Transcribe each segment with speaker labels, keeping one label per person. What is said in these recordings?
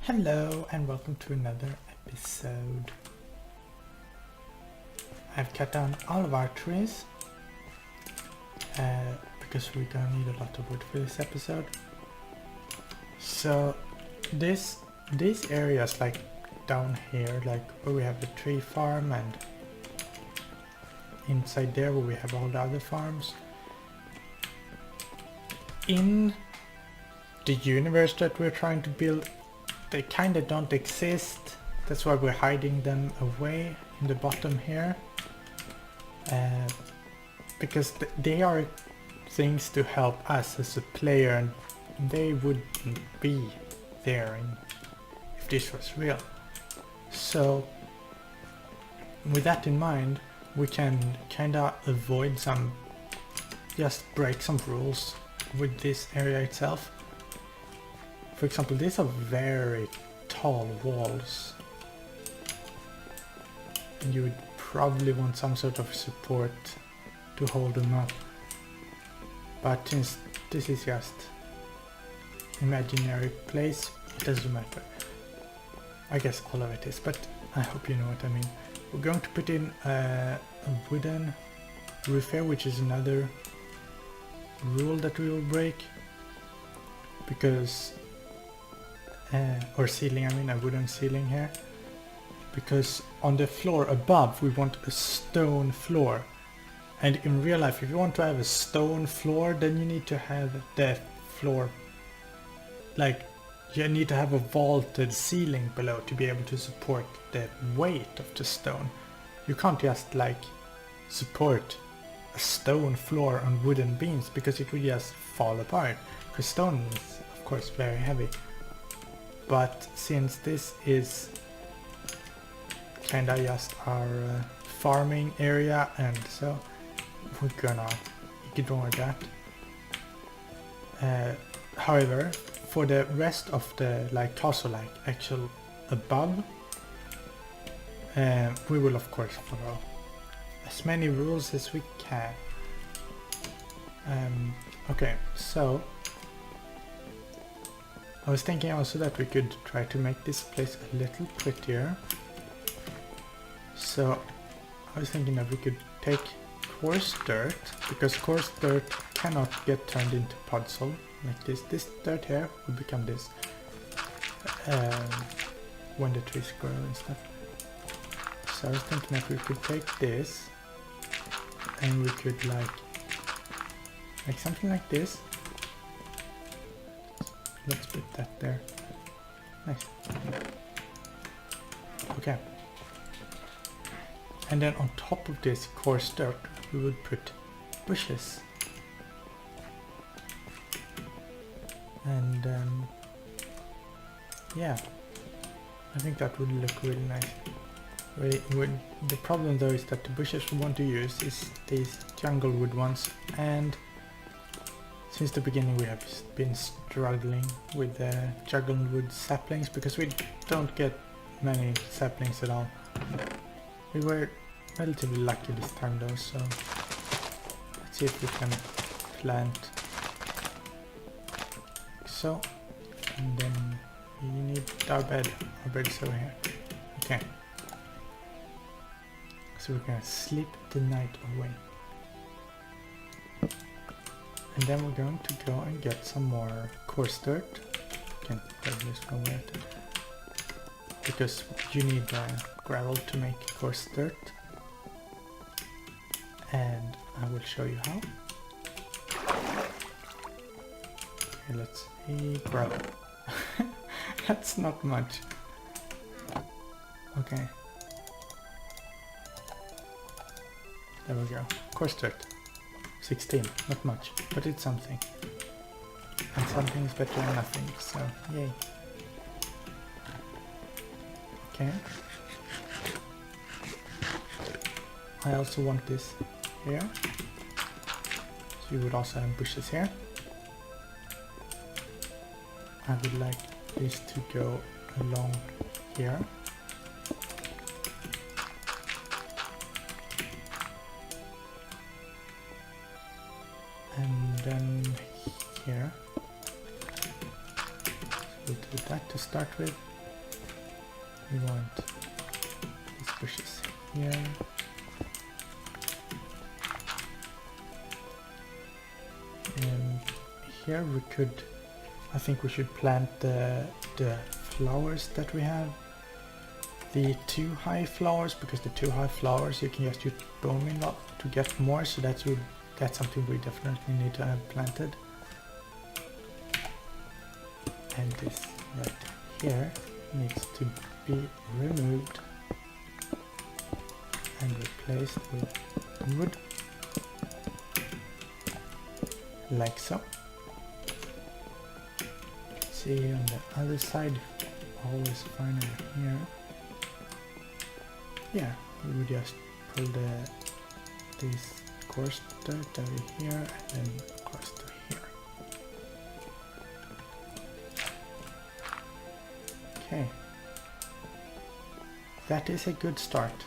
Speaker 1: Hello and welcome to another episode. I've cut down all of our trees because we're gonna need a lot of wood for this episode. So these areas like down here, like where we have the tree farm and inside there where we have all the other farms, in the universe that we're trying to build, they kind of don't exist. That's why we're hiding them away in the bottom here. Because they are things to help us as a player, and they wouldn't be there if this was real. So with that in mind, we can kind of avoid just break some rules with this area itself. For example, these are very tall walls, and you would probably want some sort of support to hold them up. But since this is just imaginary place, it doesn't matter. I guess all of it is, but I hope you know what I mean. We're going to put in a wooden roof here, which is another rule that we will break, because or ceiling, I mean a wooden ceiling here, because on the floor above we want a stone floor, and in real life if you want to have a stone floor, then you need to have the floor, like you need to have a vaulted ceiling below to be able to support the weight of the stone. You can't just like support a stone floor on wooden beams, because it will just fall apart, because stone is of course very heavy. But since this is kinda just our farming area, and so we're gonna ignore that. However, for the rest of the like castle, like actual above, we will of course follow as many rules as we can. Okay, so I was thinking also that we could try to make this place a little prettier. So I was thinking that we could take coarse dirt, because coarse dirt cannot get turned into puzzle like this. This dirt here will become this when the trees grow and stuff. So I was thinking that we could take this and we could like something like this. Let's put that there. Nice. Okay. And then on top of this coarse dirt, we would put bushes. And yeah, I think that would look really nice. The problem though is that the bushes we want to use is these jungle wood ones, and since the beginning we have been struggling with the jungle wood saplings, because we don't get many saplings at all. We were relatively lucky this time though, so let's see if we can plant so. And then you need our bed. Our bed is over here. Okay. So we're gonna sleep the night away. And then we're going to go and get some more coarse dirt. Can probably just go with it, because you need gravel to make coarse dirt. And I will show you how. Okay, let's see, gravel. That's not much. Okay. There we go. Coarse dirt. 16, not much, but it's something. And something is better than nothing, so yay. Okay. I also want this here. So you would also have bushes here. I would like this to go along here. And then here. So we'll do that to start with. we want these bushes here. And here we could, I think we should plant the flowers that we have. The too high flowers, because the too high flowers you can just use booming to get more, so that's something we definitely need to have planted. And this right here needs to be removed and replaced with wood, like so. See on the other side, always find over here. Yeah, we would just pull this coarse dirt over here and then across to here. Okay, that is a good start.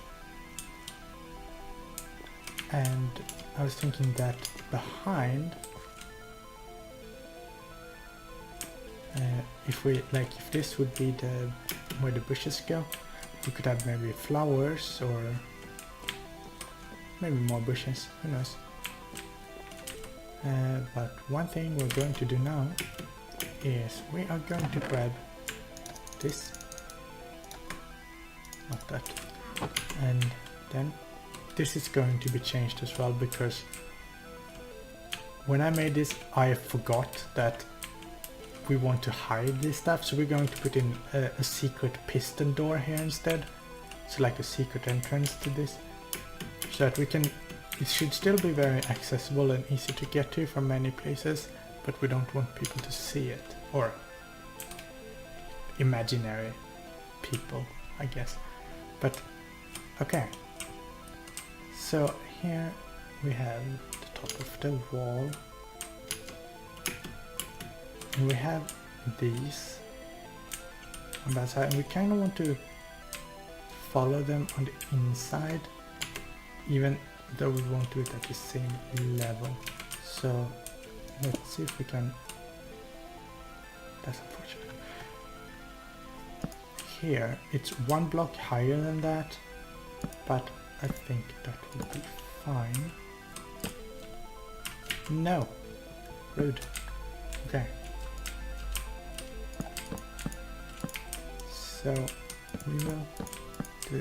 Speaker 1: And I was thinking that behind, if this would be where the bushes go, we could have maybe flowers or maybe more bushes, who knows. But one thing we're going to do now is we are going to grab this, not that, and then this is going to be changed as well, because when I made this I forgot that we want to hide this stuff, so we're going to put in a secret piston door here instead, so like a secret entrance to this, so that we can, it should still be very accessible and easy to get to from many places, but we don't want people to see it, or imaginary people, I guess. But okay, so here we have the top of the wall. And we have these on that side, and we kind of want to follow them on the inside, even though we won't do it at the same level. So let's see if we can. That's unfortunate. Here it's one block higher than that, but I think that will be fine. No, rude. Okay. So we will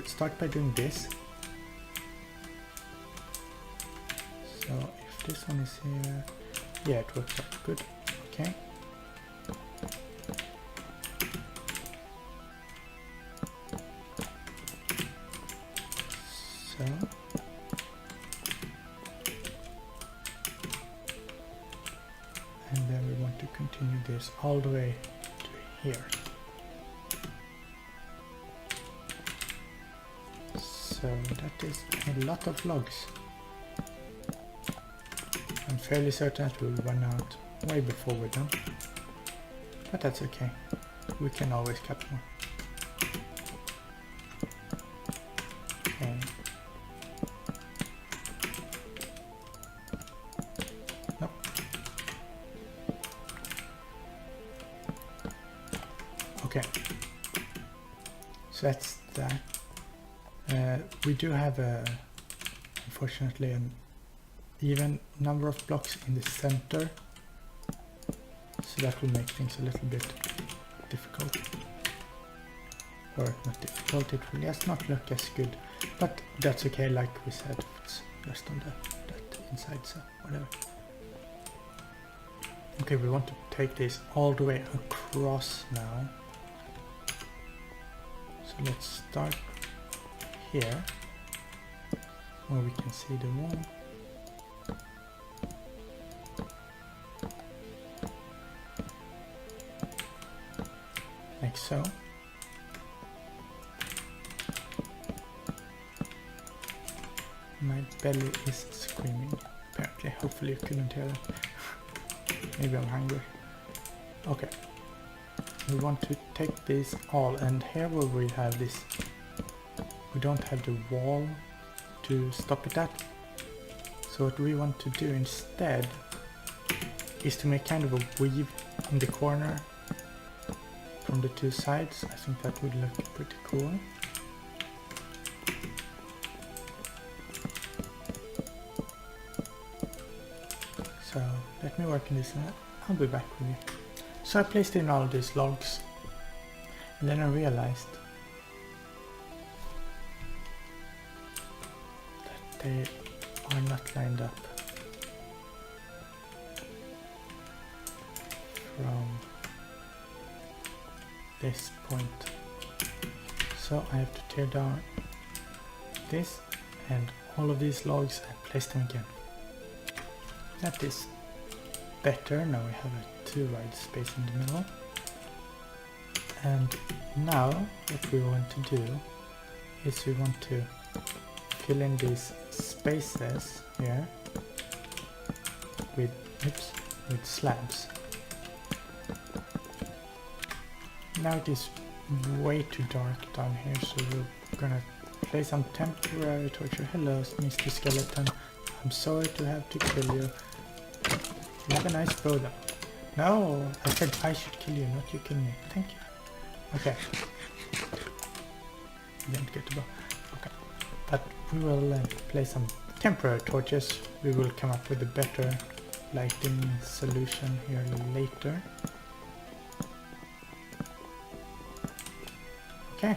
Speaker 1: start by doing this. So if this one is here, yeah, it works out good. Okay. So and then we want to continue this all the way to here. So that is a lot of logs. I'm fairly certain that we'll run out way before we're done, but that's okay. We can always cut more. Okay. Nope. Okay. So that's that. We do have unfortunately an even number of blocks in the center, so that will make things a little bit difficult, or not difficult, it will just not look as good, but that's okay, like we said, it's just on that inside, so whatever. Okay, we want to take this all the way across now, so let's start here where we can see the wall. Like so. My belly is screaming, apparently. Hopefully you couldn't hear that. Maybe I'm hungry. Okay. We want to take this all, and here where we have this, we don't have the wall to stop it at. So what we want to do instead is to make kind of a weave in the corner, from the two sides. I think that would look pretty cool. So let me work on this and I'll be back with you. So I placed in all these logs and then I realized that they are not lined up from this point. So I have to tear down this and all of these logs and place them again. That is better. Now we have a 2 wide space in the middle. And now what we want to do is we want to fill in these spaces here with slabs. Now it is way too dark down here, so we're gonna place some temporary torture. Hello, Mr. Skeleton. I'm sorry to have to kill you. You have a nice bow though. No, I said I should kill you, not you kill me. Thank you. Okay. Didn't get the bow. Okay. But we will place some temporary torches. We will come up with a better lighting solution here later. Okay.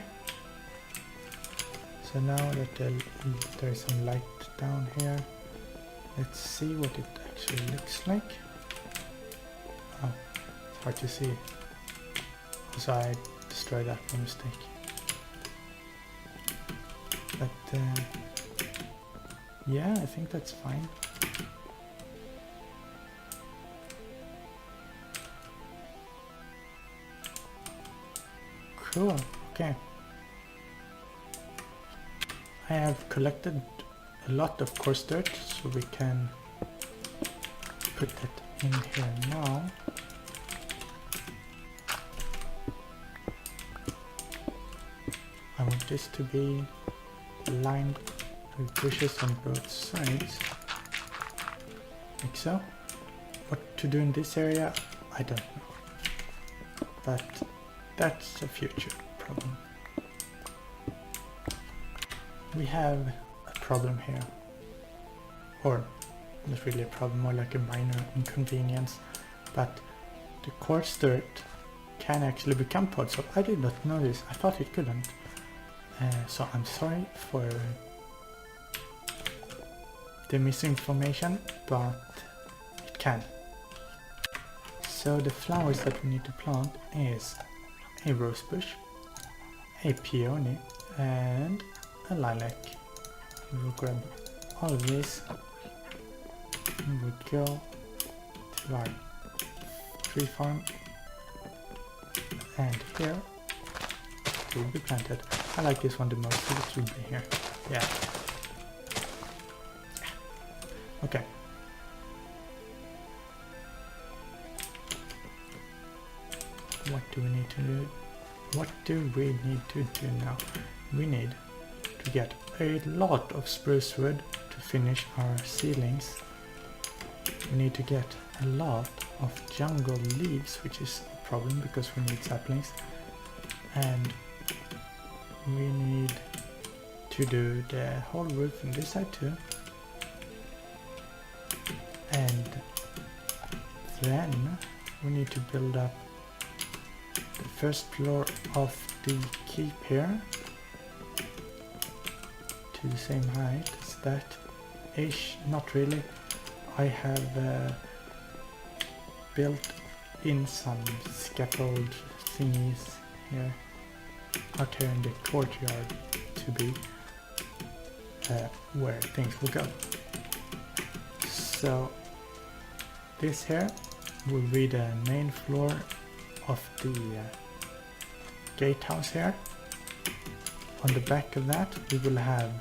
Speaker 1: So now that there is some light down here, let's see what it actually looks like. Oh, it's hard to see. So I destroyed that by mistake. But yeah, I think that's fine. Cool, okay. I have collected a lot of coarse dirt, so we can put that in here now. I want this to be lined with bushes on both sides, like so. What to do in this area, I don't know, but that's a future problem. We have a problem here, or not really a problem, more like a minor inconvenience, but the coarse dirt can actually become pods. So I did not know this, I thought it couldn't. So I'm sorry for the misinformation, but it can. So the flowers that we need to plant is a rosebush, a peony, and a lilac. We will grab all of these and we'll go to our tree farm, and here it will be planted. I like this one the most, so it should be here. Yeah. Okay. What do we need to do? What do we need to do now? We need to get a lot of spruce wood to finish our ceilings. We need to get a lot of jungle leaves, which is a problem because we need saplings. And we need to do the whole roof on this side too. And then we need to build up the first floor of the keep here to the same height as that ish. Not really. I have built in some scaffold thingies here out here in the courtyard to be where things will go. So this here will be the main floor of the gatehouse here. On the back of that we will have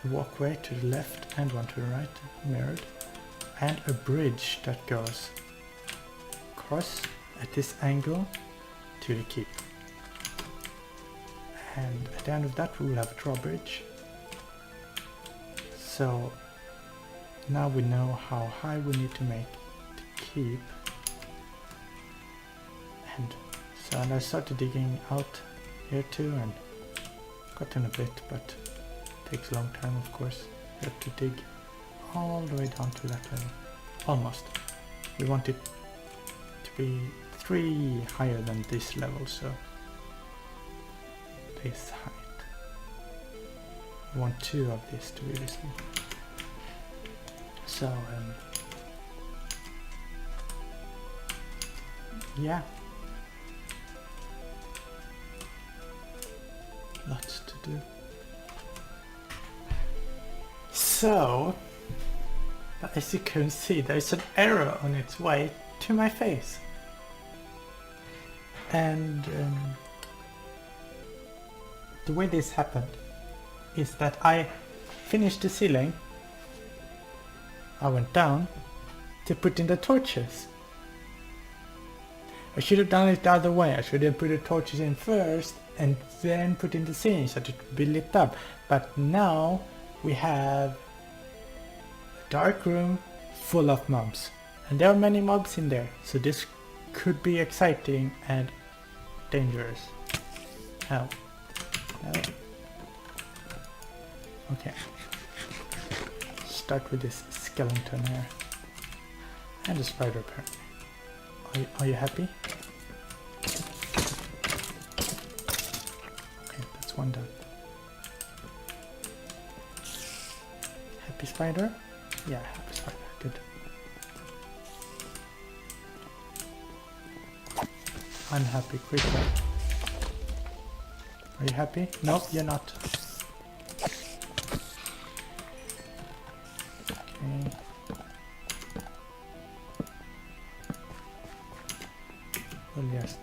Speaker 1: a walkway to the left and one to the right mirrored, and a bridge that goes across at this angle to the keep. And at the end of that we will have a drawbridge. So now we know how high we need to make the keep, and So, and I started digging out here too and gotten a bit, but it takes a long time, of course. You have to dig all the way down to that level. Almost. We want it to be 3 higher than this level, so this height. We want 2 of this to be visible. So, yeah. Lots to do. So, as you can see, there's an arrow on its way to my face. And the way this happened is that I finished the ceiling. I went down to put in the torches. I should have done it the other way. I should have put the torches in first and then put in the ceiling so that it would be lit up. But now we have a dark room full of mobs. And there are many mobs in there. So this could be exciting and dangerous. Oh. No. Okay. Start with this skeleton here. And a spider apparently. Are you happy? Okay, that's one done. Happy spider? Yeah, happy spider. Good. Unhappy creeper. Are you happy? No, you're not. Okay. We'll just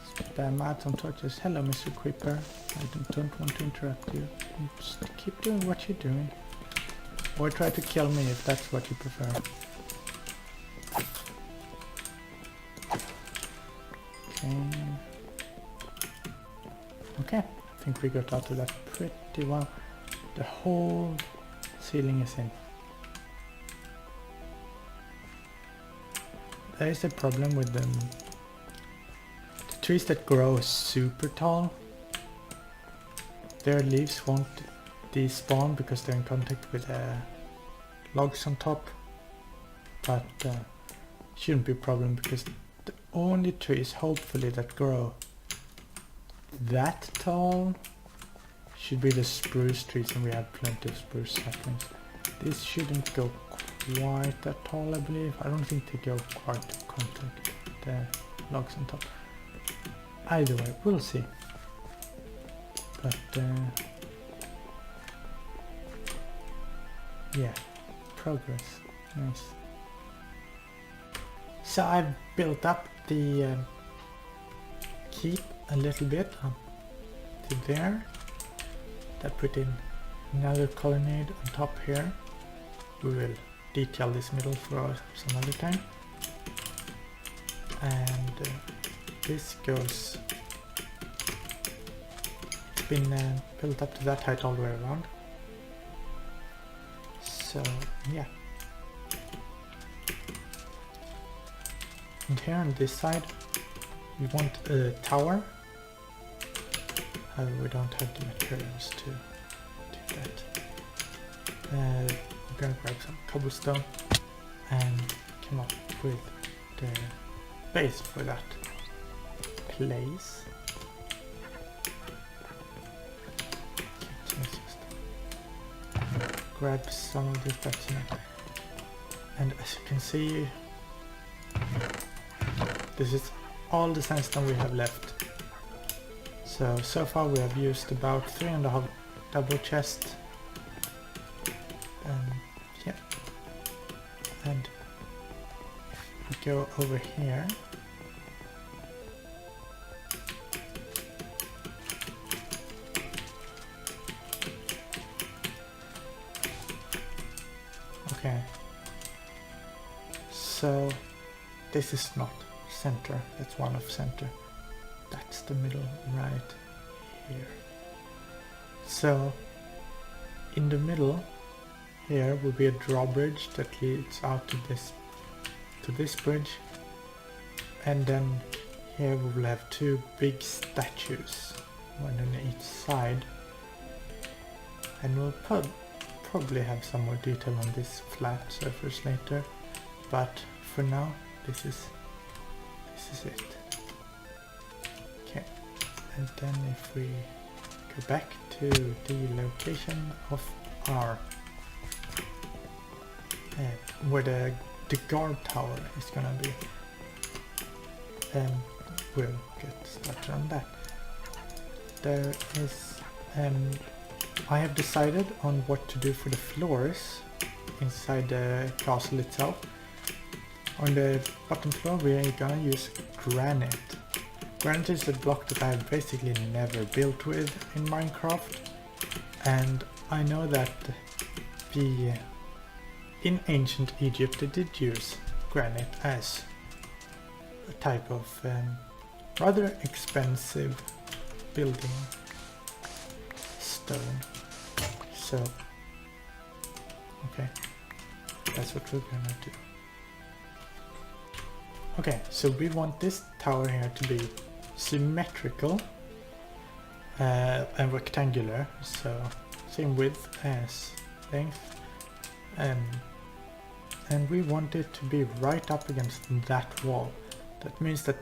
Speaker 1: spam out some torches. Hello, Mr. Creeper. I don't want to interrupt you. Just keep doing what you're doing. Or try to kill me if that's what you prefer. Okay. Okay, I think we got out of that pretty well. The whole ceiling is in. There is a problem with the trees that grow super tall. Their leaves won't despawn because they're in contact with logs on top. But shouldn't be a problem because the only trees hopefully that grow that tall should be the spruce trees, and we have plenty of spruce saplings. This shouldn't go quite that tall, I believe. I don't think they go quite to contact the logs on top. Either way, we'll see. But yeah, progress. Nice. So I've built up the keep a little bit up to there. That put in another colonnade on top here. We will detail this middle for some other time. And this goes, it's been built up to that height all the way around. So yeah. And here on this side we want a tower. However, we don't have the materials to do that. We're gonna grab some cobblestone and come up with the base for that place. Grab some of this that's in it. And as you can see, this is all the sandstone we have left. So far we have used about 3.5 double chests. Yeah. And if we go over here, okay. So this is not center, that's one of center. That's the middle right here. So in the middle here will be a drawbridge that leads out to this bridge, and then here we will have two big statues, one on each side, and we'll probably have some more detail on this flat surface later, but for now this is it. Okay, and then if we go back to the location of our where the guard tower is gonna be, we'll get started on that. There is I have decided on what to do for the floors inside the castle itself. On the bottom floor we are gonna use granite. Granite is a block that I've basically never built with in Minecraft, and I know that in ancient Egypt they did use granite as a type of rather expensive building stone. So, okay, that's what we're gonna do. Okay, so we want this tower here to be symmetrical and rectangular, so same width as length, and we want it to be right up against that wall. That means that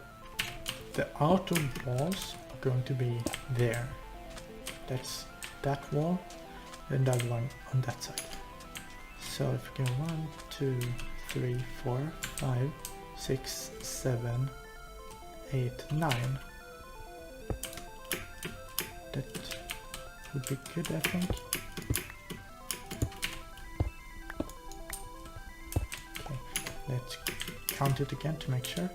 Speaker 1: the outer walls are going to be there. That's that wall and the other one on that side. So if we go 1, 2, 3, 4, 5, 6, 7, 8, 9. That would be good, I think. Okay, let's count it again to make sure.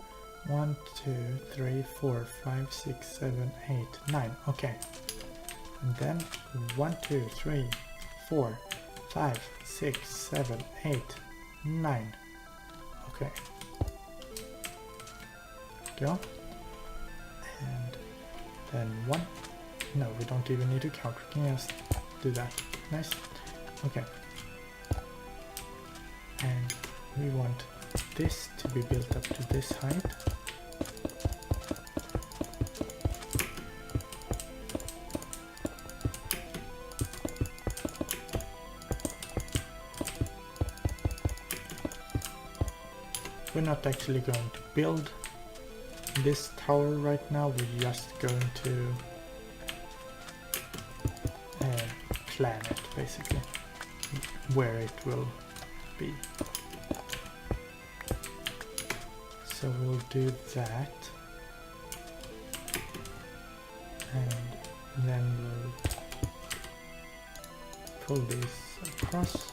Speaker 1: 1, 2, 3, 4, 5, 6, 7, 8, 9. Okay. And then 1, 2, 3, 4, 5, 6, 7, 8, 9. Okay. Go. And then 1. No, we don't even need to count. We can just do that. Nice. Okay. And we want this to be built up to this height. We're not actually going to build this tower right now, we're just going to plan it basically, where it will be. So we'll do that, and then we'll pull this across.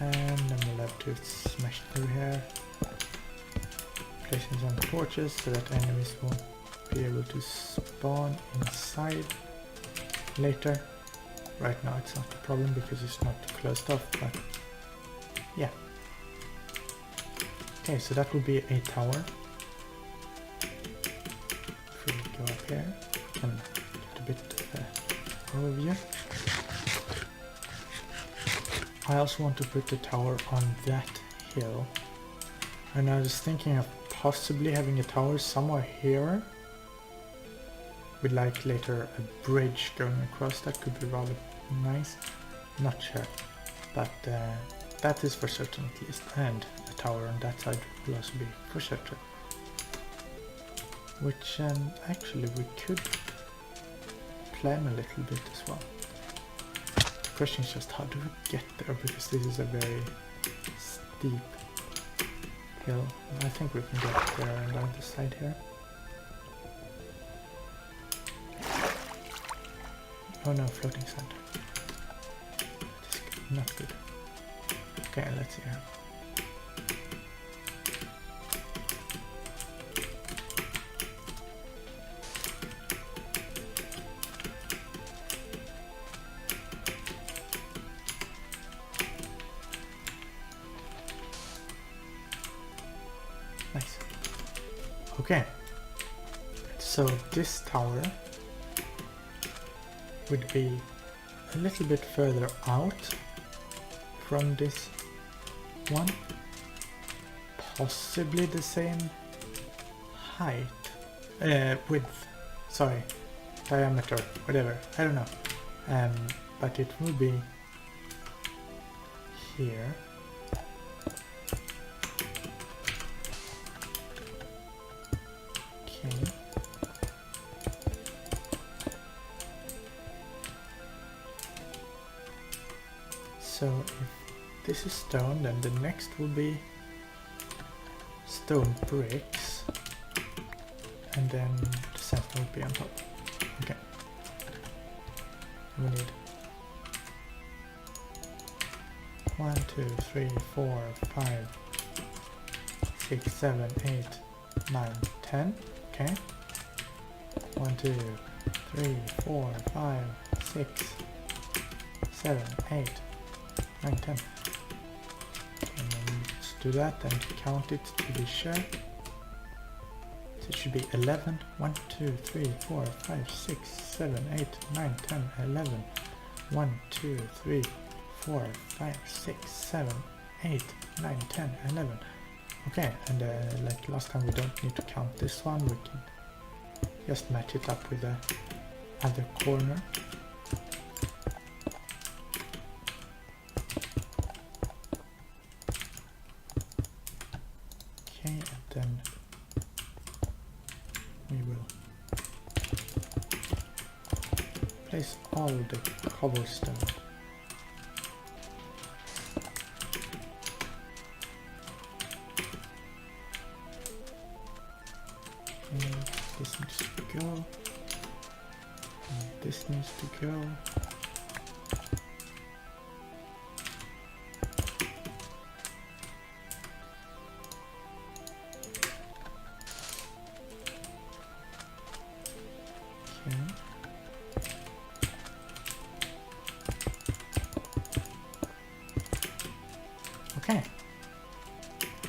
Speaker 1: And then we'll have to smash through here, placing some torches so that enemies won't be able to spawn inside later. Right now it's not a problem because it's not closed off, but yeah. Okay, so that will be a tower. If we go up here, we can get a bit of an overview. I also want to put the tower on that hill, and I was thinking of possibly having a tower somewhere here with like later a bridge going across. That could be rather nice. Not sure, but that is for certain at least, and a tower on that side will also be for certain, which actually we could plan a little bit as well. The question is just how do we get there, because this is a very steep hill. I think we can get there and on the side here. Oh no, floating sand. That is not good. Okay, let's see here. Nice. Okay, so this tower would be a little bit further out from this one. Possibly the same height, width, sorry, diameter, whatever, I don't know. But it will be here. Okay. So if this is stone, then the next will be stone bricks, and then the sandstone will be on top. Okay. We need 1, 2, 3, 4, 5, 6, 7, 8, 9, 10. Okay. 1, 2, 3, 4, 5, 6, 7, 8, 9, 10. And then let's do that and count it to be sure. So it should be 11. 1, 2, 3, 4, 5, 6, 7, 8, 9, 10, 11. 1, 2, 3, 4, 5, 6, 7, 8, 9, 10, 11. Okay, and like last time, we don't need to count this one. We can just match it up with the other corner. Okay, and then we will place all the cobblestone. This needs to go, and this needs to go. Okay,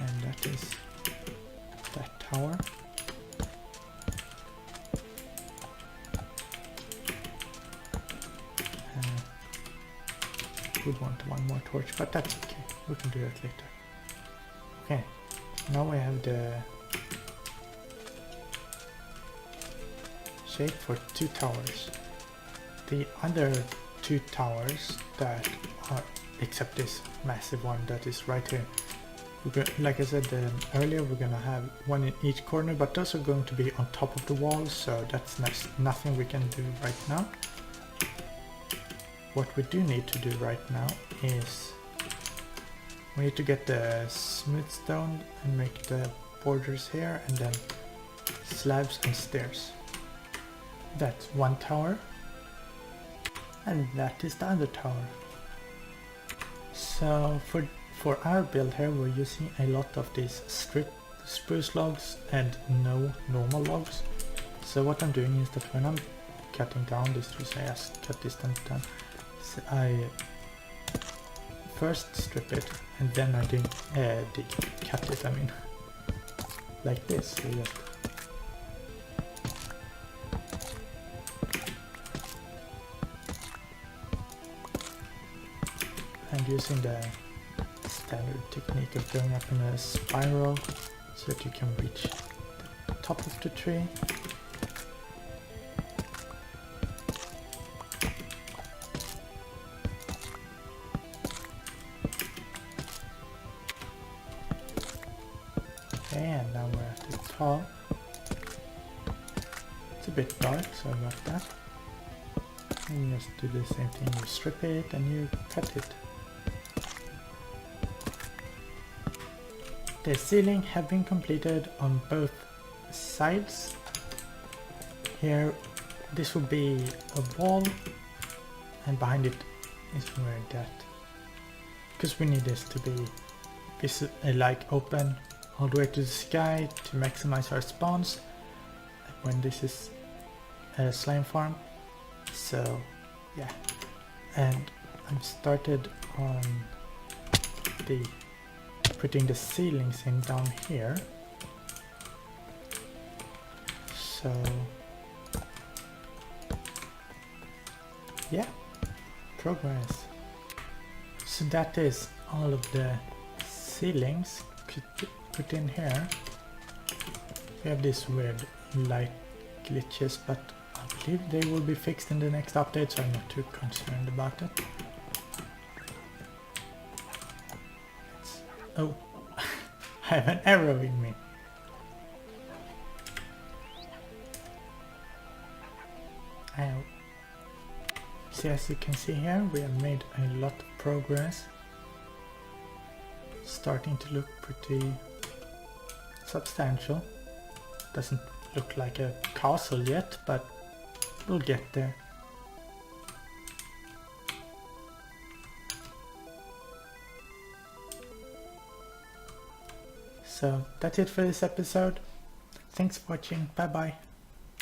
Speaker 1: and that is that tower. Would want one more torch, but that's okay. We can do that later. Okay, now we have the shape for 2 towers. The other 2 towers that are, except this massive one that is right here, like I said earlier, we're gonna have one in each corner, but those are going to be on top of the wall, so that's nothing we can do right now. What we do need to do right now is we need to get the smooth stone and make the borders here, and then slabs and stairs. That's one tower, and that is the other tower. So for our build here, we're using a lot of these spruce logs and no normal logs. So what I'm doing is that when I'm cutting down this tree, I just cut this down. I first strip it, and then I cut it, I mean, like this. So just and using the standard technique of going up in a spiral so that you can reach the top of the tree. And now we're at the top. It's a bit dark, sorry about that. And you just do the same thing, you strip it and you cut it. The ceiling have been completed on both sides. Here, this will be a wall, and behind it is where that, because we need this to be like open all the way to the sky to maximize our spawns when this is a slime farm. So yeah, and I'm started on putting the ceilings in down here. So yeah, progress. So that is all of the ceilings put in here. We have this weird light glitches, but I believe they will be fixed in the next update, so I'm not too concerned about it. Oh, I have an arrow in me. Ow. So as you can see here, we have made a lot of progress. Starting to look pretty substantial. Doesn't look like a castle yet, but we'll get there. So that's it for this episode. Thanks for watching. Bye bye.